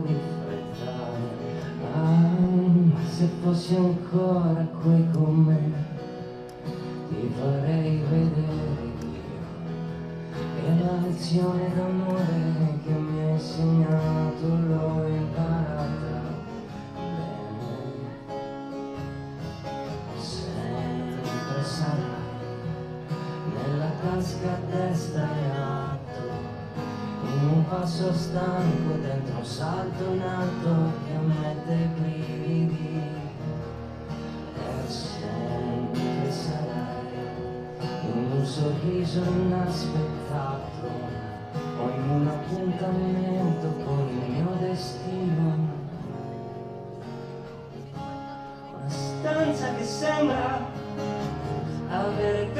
po' di fretta. Ma se fossi ancora qui con me, ti farei vedere e la lezione d'amore che mi hai insegnato l'ho imparata bene. Sempre sarai nella tasca a destra in alto, in un passo stanco dentro un salto in alto che ammette i brividi. Per sempre sarai in un sorriso inaspettato o in un appuntamento con il mio destino. Una stanza che sembra avere